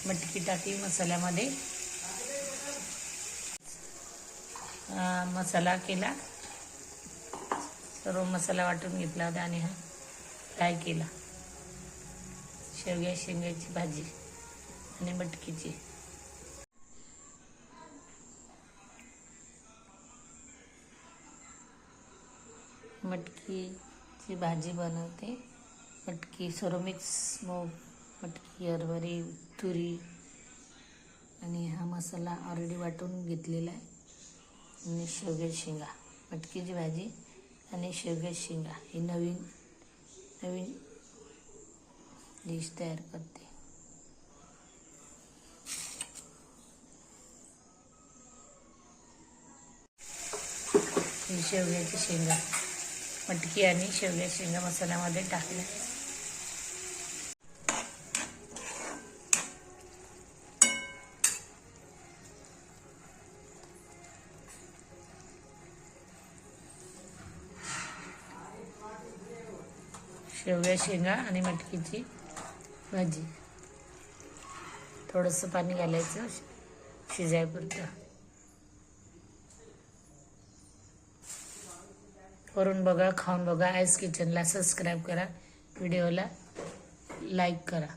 मटकी टाकली मसाल्यामध्ये, मसाला केला, सर्व मसाला वाटून घेतला होता आणि हा फ्राय केला। शेंगाची भाजी आणि मटकीची। मटकीची भाजी बनवते। मटकी सर्व मिक्स, मूग, मटकी, हरभरी, तुरी आणि हा मसाला ऑलरेडी वाटून घेतलेला आहे। आणि शेवग्याची शेंगा, मटकीची भाजी आणि शेवग्याची शेंगा ही नवीन डिश तयार करते। ही शेवग्याची शेंगा, मटकी आणि शेवग्याची शेंगा मसाल्यामध्ये टाकल्या। शेवग्या शेंगा आणि मटकीची भाजी, थोडंसं पाणी घालायचं शिजायपुरतं। करून बघा, खाऊन बघा। आईज किचनला सबस्क्राईब करा, व्हिडिओला लाईक करा।